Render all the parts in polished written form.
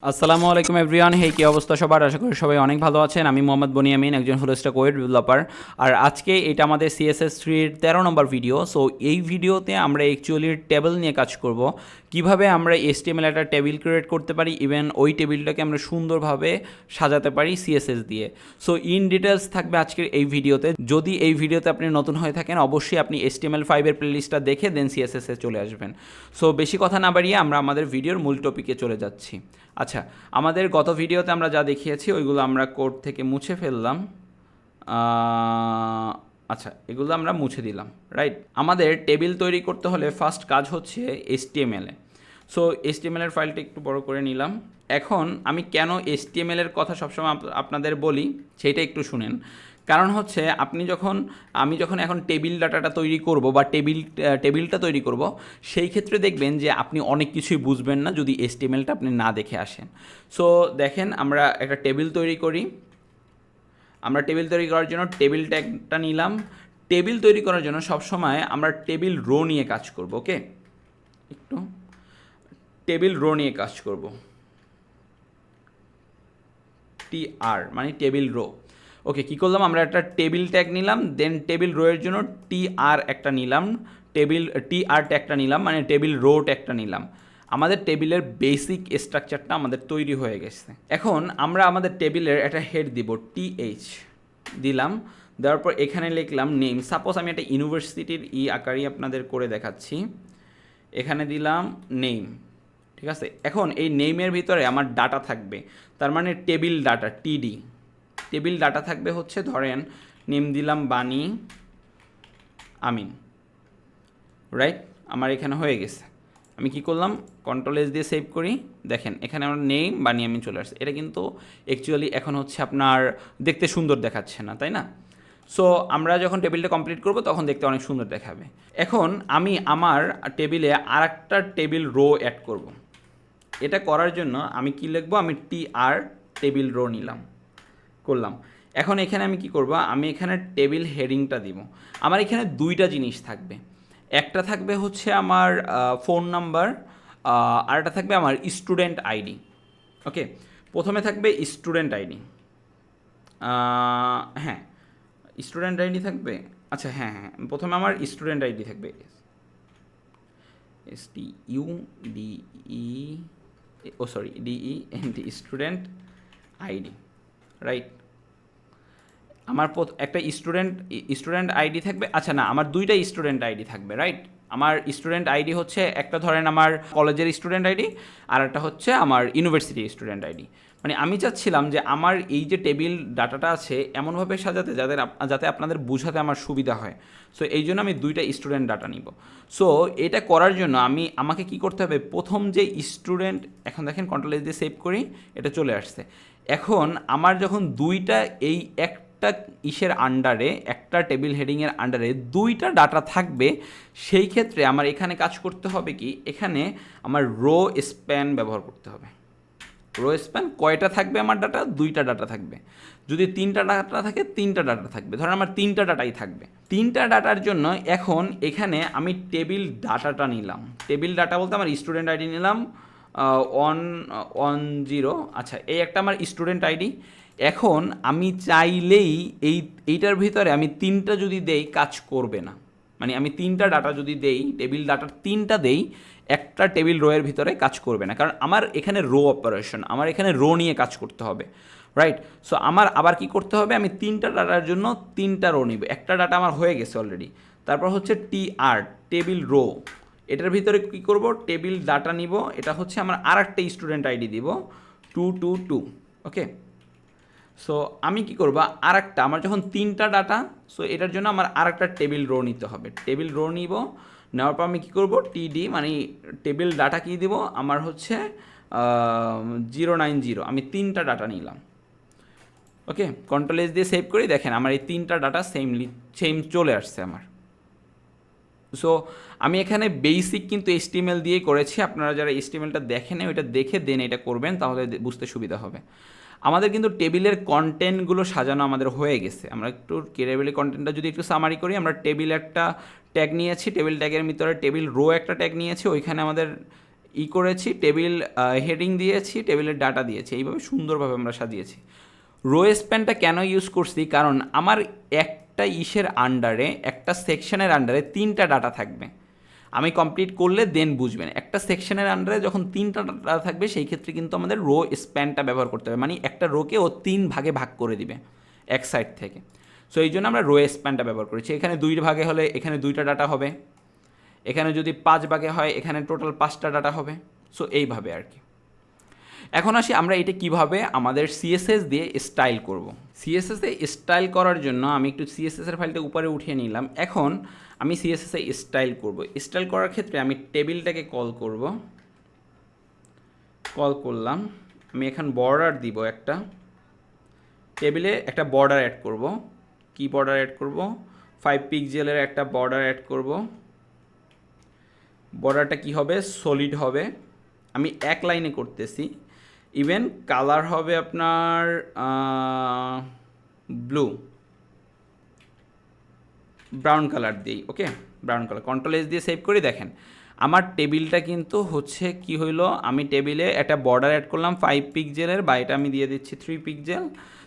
আসসালামু আলাইকুম এভরিওয়ান। হেই, কি অবস্থা সবার? আশা করি সবাই অনেক ভালো আছেন। আমি মোহাম্মদ বনিয়ামিন, একজন ফুল স্ট্যাক ওয়েব ডেভেলপার। আর আজকে এটা আমাদের CSS3-এর 13 নম্বর ভিডিও। সো এই ভিডিওতে আমরা অ্যাকচুয়ালি টেবিল নিয়ে কাজ করব, কিভাবে আমরা HTML একটা টেবিল ক্রিয়েট করতে পারি, ইভেন ওই টেবিলটাকে আমরা সুন্দরভাবে সাজাতে পারি CSS দিয়ে। সো ইন ডিটেলস থাকবে আজকের এই ভিডিওতে। যদি এই ভিডিওতে আপনি নতুন হয়ে থাকেন, অবশ্যই আপনি HTML5-এর প্লেলিস্টটা দেখে দেন CSS-এ চলে আসবেন। সো বেশি কথা না বাড়িয়ে আমরা আমাদের ভিডিওর মূল টপিকে চলে যাচ্ছি। আচ্ছা, আমাদের গত ভিডিওতে আমরা যা দেখিয়েছি ওইগুলো আমরা কোড থেকে মুছে ফেললাম। আচ্ছা, এগুলো আমরা মুছে দিলাম, রাইট। আমাদের টেবিল তৈরি করতে হলে ফার্স্ট কাজ হচ্ছে HTML-এ। সো HTML-এর ফাইলটা একটু বড় করে নিলাম। এখন আমি কেন HTML-এর কথা সবসময় আপনাদের বলি সেইটা একটু শুনেন। কারণ হচ্ছে আমি যখন এখন টেবিল ডাটাটা তৈরি করব বা টেবিলটা তৈরি করব, সেই ক্ষেত্রে দেখবেন যে আপনি অনেক কিছুই বুঝবেন না যদি HTML-টা আপনি না দেখে আসেন। সো দেখেন, আমরা একটা টেবিল তৈরি করি। আমরা টেবিল তৈরি করার জন্য টেবিল ট্যাগটা নিলাম। টেবিল তৈরি করার জন্য সবসময় আমরা টেবিল রো নিয়ে কাজ করব। ওকে, একটু টেবিল রো নিয়ে কাজ করব। TR মানে টেবিল রো। ওকে, কী করলাম, আমরা একটা টেবিল ট্যাগ নিলাম, দেন টেবিল রো এর জন্য TR একটা নিলাম, TR ট্যাগটা নিলাম, মানে টেবিল রো ট্যাগটা নিলাম। আমাদের টেবিলের বেসিক স্ট্রাকচারটা আমাদের তৈরি হয়ে গেছে। এখন আমরা আমাদের টেবিলের একটা হেড দিব, TH দিলাম। দেওয়ার পর এখানে লিখলাম নেম। সাপোজ আমি একটা ইউনিভার্সিটির আকারেই আপনাদের করে দেখাচ্ছি। এখানে দিলাম নেম, ঠিক আছে। এখন এই নেমের ভিতরে আমার ডাটা থাকবে, তার মানে table data, TD। Table data থাকবে হচ্ছে, ধরেন নেম দিলাম বানি আমিন, রাইট। আমার এখানে হয়ে গেছে। আমি কি করলাম, কন্ট্রোল-S দিয়ে সেভ করি। দেখেন এখানে আমার নেম বানি আমিন চলে আসছে। এটা কিন্তু অ্যাকচুয়ালি এখন হচ্ছে আপনার দেখতে সুন্দর দেখাচ্ছে না, তাই না? সো আমরা যখন টেবিলটা কমপ্লিট করব তখন দেখতে অনেক সুন্দর দেখাবে। এখন আমি আমার টেবিলে আর একটা টেবিল রো অ্যাড করব। এটা করার জন্য আমি কি লিখব, আমি TR টেবিল রো নিলাম, করলাম। এখন এখানে আমি কি করব, আমি এখানে টেবিল হেডিংটা দিব। আমার এখানে দুইটা জিনিস থাকবে। একটা থাকবে হচ্ছে আমার ফোন নাম্বার, আর একটা থাকবে আমার স্টুডেন্ট আইডি। ওকে, প্রথমে থাকবে স্টুডেন্ট আইডি। হ্যাঁ, স্টুডেন্ট আইডি থাকবে। আচ্ছা, হ্যাঁ হ্যাঁ, প্রথমে আমার স্টুডেন্ট আইডি থাকবে, STUDENT, স্টুডেন্ট আইডি, রাইট। আমার একটা স্টুডেন্ট আইডি থাকবে। আচ্ছা না, আমার দুইটা স্টুডেন্ট আইডি থাকবে, রাইট। আমার স্টুডেন্ট আইডি হচ্ছে, একটা ধরেন আমার কলেজের স্টুডেন্ট আইডি, আর একটা হচ্ছে আমার ইউনিভার্সিটির স্টুডেন্ট আইডি। মানে আমি চাচ্ছিলাম যে আমার এই যে টেবিল ডাটাটা আছে এমনভাবে সাজাতে যাতে আপনাদের বোঝাতে আমার সুবিধা হয়। সো এই জন্য আমি দুইটা স্টুডেন্ট ডাটা নিব। সো এটা করার জন্য আমাকে কি করতে হবে, প্রথম যে স্টুডেন্ট, এখন দেখেন কন্ট্রোল-S দিয়ে সেভ করি, এটা চলে আসছে। এখন আমার যখন দুইটা এই একটা আন্ডারে, একটা টেবিল হেডিংয়ের আন্ডারে দুইটা ডাটা থাকবে, সেই ক্ষেত্রে আমার এখানে কাজ করতে হবে কি, এখানে আমার রো স্প্যান ব্যবহার করতে হবে। রো স্প্যান কয়টা থাকবে, আমার ডাটা দুইটা ডাটা থাকবে। যদি তিনটা ডাটা থাকে, তিনটা ডাটা থাকবে। ধরেন আমার তিনটা ডাটাই থাকবে। তিনটা ডাটার জন্য এখন এখানে আমি টেবিল ডাটাটা নিলাম। টেবিল ডাটা বলতে আমার স্টুডেন্ট আইডি নিলাম 110। আচ্ছা, এই একটা আমার স্টুডেন্ট আইডি। এখন আমি চাইলেই এইটার ভিতরে আমি তিনটা যদি দেই, কাজ করবে না। মানে আমি তিনটা ডাটা যদি দেই, টেবিল ডাটার তিনটা দেই, একটা টেবিল রোয়ের ভিতরে কাজ করবে না, কারণ আমার এখানে রো অপারেশন, আমার এখানে রো নিয়ে কাজ করতে হবে, রাইট। সো আমার আবার কি করতে হবে, আমি তিনটা ডাটার জন্য তিনটা রো নিব। একটা ডাটা আমার হয়ে গেছে অলরেডি। তারপর হচ্ছে TR টেবিল রো, এটার ভিতরে কী করব, টেবিল ডাটা নিব। এটা হচ্ছে আমার আর একটা স্টুডেন্ট আইডি দিব 222। ওকে, সো আমি কি করব, আমার যখন তিনটা ডাটা, সো এটার জন্য আমার আর একটা টেবিল রো নিতে হবে। টেবিল রো নিব, নেওয়ার পর আমি কী করব, TD মানে টেবিল ডাটা কী দিব, আমার হচ্ছে 090। আমি তিনটা ডাটা নিলাম। ওকে, কন্ট্রোল-S দিয়ে সেভ করি। দেখেন আমার এই তিনটা ডাটা সেম চলে আসছে আমার। সো আমি এখানে বেসিক কিন্তু HTML দিয়েই করেছি। আপনারা যারা HTML-টা দেখেন ওইটা দেখে দেন এটা করবেন, তাহলে বুঝতে সুবিধা হবে। আমাদের কিন্তু টেবিলের কন্টেন্টগুলো সাজানো আমাদের হয়ে গেছে। আমরা একটু টেবিলের কন্টেন্টটা যদি একটু সামারি করি, আমরা টেবিল একটা ট্যাগ নিয়েছি, টেবিল ট্যাগের ভিতরে টেবিল রো একটা ট্যাগ নিয়েছি, ওইখানে আমাদের করেছি, টেবিল হেডিং দিয়েছি, টেবিলের ডাটা দিয়েছি, এইভাবে সুন্দরভাবে আমরা সাজিয়েছি। রো স্প্যানটা কেন ইউজ করছি, কারণ আমার একটা আন্ডারে, একটা সেকশনের আন্ডারে 3টা ডাটা থাকবে। আমি কমপ্লিট করলে দেন বুঝবেন, একটা সেকশনের আন্ডারে যখন 3টা ডাটা থাকবে সেই ক্ষেত্রে কিন্তু আমাদের রো স্প্যানটা ব্যবহার করতে হবে, মানে একটা রোকে ও 3 ভাগে ভাগ করে দিবে এক সাইড থেকে। সো এই জন্য আমরা রো স্প্যানটা ব্যবহার করেছি। এখানে 2 ভাগে হলে এখানে 2টা ডাটা হবে, এখানে যদি 5 ভাগে হয় এখানে টোটাল 5টা ডাটা হবে। সো এইভাবে আর কি। এখন আসি আমরা এটা কিভাবে আমাদের সিএসএস দিয়ে স্টাইল করব। সিএসএসে স্টাইল করার জন্য আমি একটু সিএসএসের ফাইলটা উপরে উঠিয়ে নিলাম। এখন আমি সিএসএসে স্টাইল করব। স্টাইল করার ক্ষেত্রে আমি টেবিলটাকে কল করব, কল করলাম। আমি এখন বর্ডার দিব, একটা টেবিলে একটা বর্ডার অ্যাড করব। কি বর্ডার অ্যাড করব? 5 পিক্সেলের একটা বর্ডার অ্যাড করব। বর্ডারটা কি হবে? সলিড হবে। আমি এক লাইনে করতেছি। ইভেন কালার হবে আপনার ব্লু, ব্রাউন কালার দিই। ওকে, ব্রাউন কালার। কন্ট্রোল এস দিয়ে সেভ করি। দেখেন আমার টেবিলটা কিন্তু হচ্ছে কি হইলো, আমি টেবিলে একটা বর্ডার অ্যাড করলাম 5 পিক্সেলের, বা এটা আমি দিয়ে দিচ্ছি 3 পিক্সেল।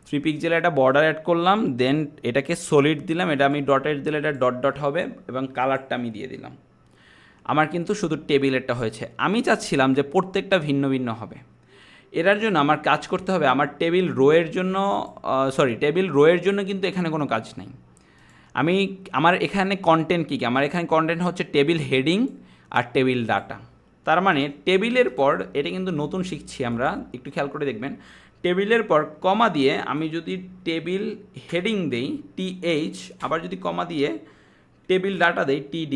3 পিক্সেলের একটা বর্ডার অ্যাড করলাম, দেন এটাকে সলিড দিলাম, এটা আমি ডটের দিলে এটা ডট ডট হবে, এবং কালারটা আমি দিয়ে দিলাম। আমার কিন্তু শুধু টেবিলেরটা হয়েছে। আমি চাচ্ছিলাম যে প্রত্যেকটা ভিন্ন ভিন্ন হবে। এটার জন্য আমার কাজ করতে হবে, আমার টেবিল রোয়ের জন্য টেবিল রোয়ের জন্য কিন্তু এখানে কোনো কাজ নাই। আমার এখানে কন্টেন্ট কী কী? আমার এখানে কন্টেন্ট হচ্ছে টেবিল হেডিং আর টেবিল ডাটা। তার মানে টেবিলের পর, এটা কিন্তু নতুন শিখছি আমরা, একটু খেয়াল করে দেখবেন, টেবিলের পর কমা দিয়ে আমি যদি টেবিল হেডিং দেই TH, আবার যদি কমা দিয়ে টেবিল ডাটা দেই TD,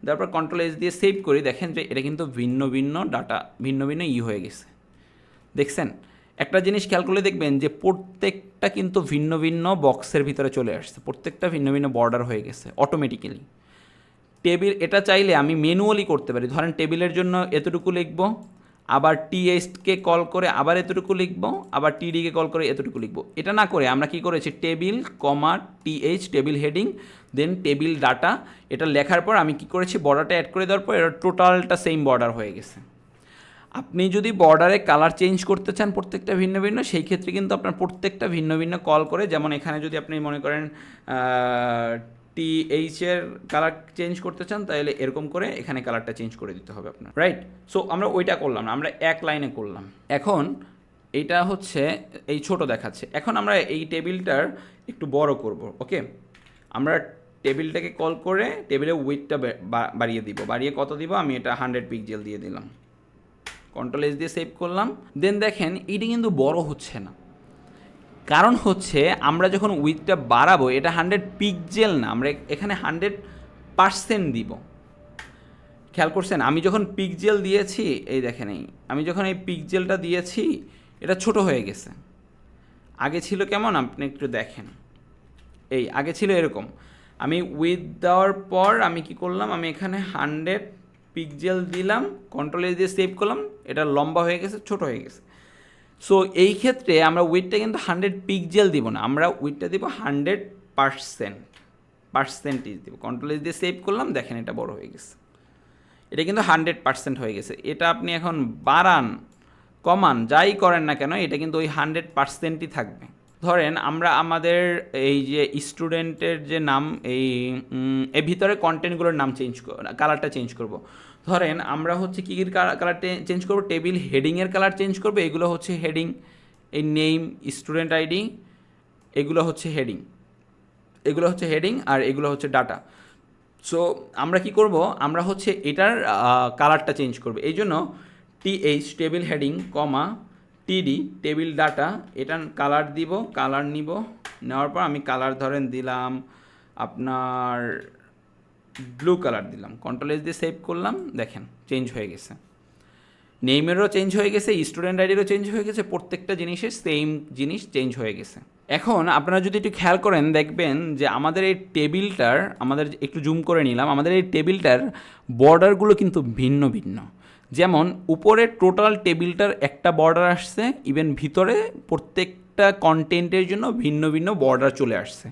তারপর কন্ট্রোল এস দিয়ে সেভ করি, দেখেন যে এটা কিন্তু ভিন্ন ভিন্ন ডাটা, ভিন্ন ভিন্ন হয়ে গেছে। দেখছেন? একটা জিনিস খেয়াল করলে দেখবেন যে প্রত্যেকটা কিন্তু ভিন্ন ভিন্ন বক্সের ভিতরে চলে আসছে, প্রত্যেকটা ভিন্ন ভিন্ন বর্ডার হয়ে গেছে অটোমেটিক্যালি। টেবিল এটা চাইলে আমি ম্যানুয়ালি করতে পারি। ধরেন টেবিলের জন্য এতটুকু লিখব, আবার TH-কে কল করে আবার এতটুকু লিখব, আবার TD-কে কল করে এতটুকু লিখব। এটা না করে আমরা কি করেছি, টেবিল কমা TH, টেবিল হেডিং, দেন টেবিল ডাটা, এটা লেখার পর আমি কি করেছি, বর্ডারটা অ্যাড করে দেওয়ার পর এটা টোটালটা সেম বর্ডার হয়ে গেছে। আপনি যদি বর্ডারে কালার চেঞ্জ করতে চান প্রত্যেকটা ভিন্ন ভিন্ন, সেই ক্ষেত্রে কিন্তু আপনার প্রত্যেকটা ভিন্ন ভিন্ন কল করে, যেমন এখানে যদি আপনি মনে করেন TH-এর কালার চেঞ্জ করতে চান, তাহলে এরকম করে এখানে কালারটা চেঞ্জ করে দিতে হবে আপনার, রাইট? সো আমরা ওইটা করলাম না, আমরা এক লাইনে করলাম। এখন এইটা হচ্ছে এই ছোট দেখাচ্ছে। এখন আমরা এই টেবিলটার একটু বড় করব। ওকে, আমরা টেবিলটাকে কল করে টেবিলের উইডথটা বাড়িয়ে দিব। বাড়িয়ে কত দিব? আমি এটা 100 পিক্সেল দিয়ে দিলাম। কন্ট্রোল এস দিয়ে সেভ করলাম। দেন দেখেন এটি কিন্তু বড় হচ্ছে না, কারণ হচ্ছে আমরা যখন উইডথটা বাড়াবো, এটা 100 পিক্সেল না, আমরা এখানে 100% দিব। খেয়াল করছেন? আমি যখন পিক্সেল দিয়েছি, এই দেখেন, আমি যখন এই পিক্সেলটা দিয়েছি, এটা ছোট হয়ে গেছে। আগে ছিল কেমন আপনি একটু দেখেন, এই আগে ছিল এরকম। আমি উইথ দেওয়ার পর আমি কি করলাম, আমি এখানে 100 পিক্সেল দিলাম, কন্ট্রোল এস দিয়ে সেভ করলাম, এটা লম্বা হয়ে গেছে, ছোট হয়ে গেছে। সো এই ক্ষেত্রে আমরা উইথটা কিন্তু 100 পিক্সেল দিব না, আমরা উইথটা দিব 100%, দিব। কন্ট্রোল এস দিয়ে সেভ করলাম, দেখেন এটা বড় হয়ে গেছে, এটা কিন্তু 100% হয়ে গেছে। এটা আপনি এখন বাড়ান, কমান, যাই করেন না কেন, এটা কিন্তু ওই 100%ই থাকবে। ধরেন আমরা আমাদের এই যে স্টুডেন্টের যে নাম, এই ভিতরে কন্টেন্টগুলোর নাম কালারটা চেঞ্জ করব। ধরেন আমরা হচ্ছে কী কালার চেঞ্জ করব, টেবিল হেডিংয়ের কালার চেঞ্জ করব। এগুলো হচ্ছে হেডিং, এই নেম, স্টুডেন্ট আইডি, এগুলো হচ্ছে হেডিং, এগুলো হচ্ছে হেডিং, আর এগুলো হচ্ছে ডাটা। সো আমরা কি করব, আমরা হচ্ছে এটার কালারটা চেঞ্জ করব। এই জন্য TH টেবিল হেডিং কমা TD টেবিল ডাটা, এটা কালার দিব, কালার নিব, নেওয়ার পর আমি কালার ধরেন দিলাম আপনার ব্লু কালার দিলাম। কন্ট্রোল এস দিয়ে সেভ করলাম, দেখেন চেঞ্জ হয়ে গেছে। নেইমেরও চেঞ্জ হয়ে গেছে, স্টুডেন্ট আইডিরও চেঞ্জ হয়ে গেছে, প্রত্যেকটা জিনিসের সেম জিনিস চেঞ্জ হয়ে গেছে। এখন আপনারা যদি একটু খেয়াল করেন, দেখবেন যে আমাদের এই টেবিলটার, আমাদের একটু জুম করে নিলাম, আমাদের এই টেবিলটার বর্ডারগুলো কিন্তু ভিন্ন ভিন্ন। যেমন উপরে টোটাল টেবিলটার একটা বর্ডার আসছে, ইভেন ভিতরে প্রত্যেকটা কন্টেন্টের জন্য ভিন্ন ভিন্ন বর্ডার চলে আসছে।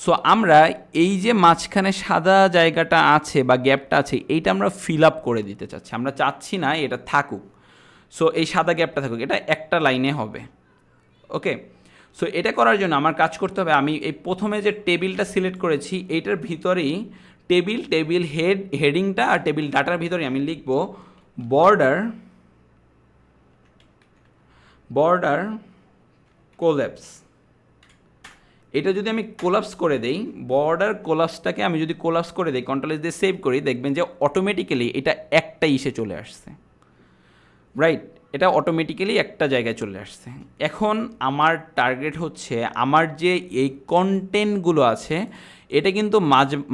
সো আমরা এই যে মাঝখানে সাদা জায়গাটা আছে বা গ্যাপটা আছে এইটা আমরা ফিল আপ করে দিতে চাচ্ছি, আমরা চাচ্ছি না এটা থাকুক। সো এই সাদা গ্যাপটা থাকুক, এটা একটা লাইনে হবে। ওকে, সো এটা করার জন্য আমার কাজ করতে হবে, আমি এই প্রথমে যে টেবিলটা সিলেক্ট করেছি এইটার ভিতরেই টেবিল হেডিংটা আর টেবিল ডাটার ভিতরে আমি লিখব বর্ডার কোল্যাপস। এটা যদি আমি কোলাপস করে দেই, বর্ডার কোলাপসটাকে আমি যদি কোলাপস করে দিই, কন্ট্রোল এস দিয়ে সেভ করি, দেখবেন যে অটোমেটিক্যালি এটা একটা ইসে চলে আসছে, রাইট? এটা অটোমেটিক্যালি একটা জায়গায় চলে আসছে। এখন আমার টার্গেট হচ্ছে আমার যে এই কন্টেন্টগুলো আছে এটা কিন্তু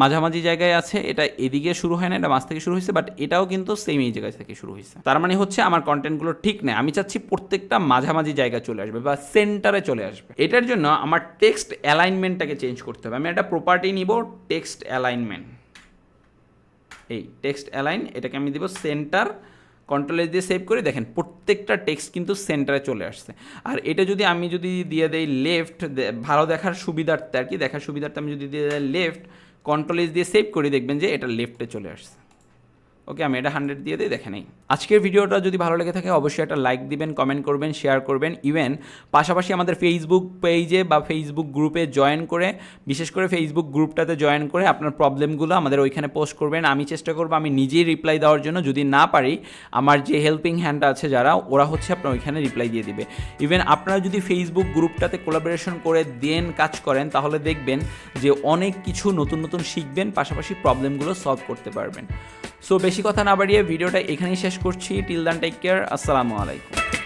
মাঝামাঝি জায়গায় আছে, এটা এদিকে শুরু হয় না, এটা মাঝ থেকে শুরু হয়েছে, বাট এটাও কিন্তু সেম এই জায়গা থেকে শুরু হয়েছে। তার মানে হচ্ছে আমার কন্টেন্টগুলো ঠিক নেই, আমি চাচ্ছি প্রত্যেকটা মাঝামাঝি জায়গায় চলে আসবে বা সেন্টারে চলে আসবে। এটার জন্য আমার টেক্সট অ্যালাইনমেন্টটাকে চেঞ্জ করতে হবে। আমি একটা প্রপার্টি নিব, টেক্সট অ্যালাইনমেন্ট, এই টেক্সট অ্যালাইন, এটাকে আমি দিব সেন্টার, কন্ট্রোল এস দিয়ে সেভ করে দেখেন প্রত্যেকটা টেক্সট কিন্তু সেন্টারে চলে আসছে। আর এটা যদি আমি দিয়ে দেই লেফট, ভালো দেখার সুবিধার্থে আর কি, দেখার সুবিধার্থে আমি যদি দিয়ে দেই লেফট, কন্ট্রোল এস দিয়ে সেভ করি, দেখবেন যে এটা লেফটে চলে আসছে। ওকে, আমি এটা 100 দিয়ে দিই, দেখে নেই। আজকের ভিডিওটা যদি ভালো লেগে থাকে অবশ্যই একটা লাইক দিবেন, কমেন্ট করবেন, শেয়ার করবেন। ইভেন পাশাপাশি আমাদের ফেসবুক পেজে বা ফেসবুক গ্রুপে জয়েন করে, বিশেষ করে ফেসবুক গ্রুপটাতে জয়েন করে আপনার প্রবলেমগুলো আমাদের ওইখানে পোস্ট করবেন। আমি চেষ্টা করবো আমি নিজেই রিপ্লাই দেওয়ার জন্য, যদি না পারি আমার যে হেল্পিং হ্যান্ড আছে যারা, ওরা হচ্ছে আপনার ওইখানে রিপ্লাই দিয়ে দিবে। ইভেন আপনারা যদি ফেসবুক গ্রুপটাতে কোলাবোরেশন করে দেন কাজ করেন, তাহলে দেখবেন যে অনেক কিছু নতুন নতুন শিখবেন, পাশাপাশি প্রবলেমগুলো সলভ করতে পারবেন। সো বেশি কথা না বাড়িয়ে ভিডিওটা এখানেই শেষ করছি। টিল দেন টেক কেয়ার, আসসালামু আলাইকুম।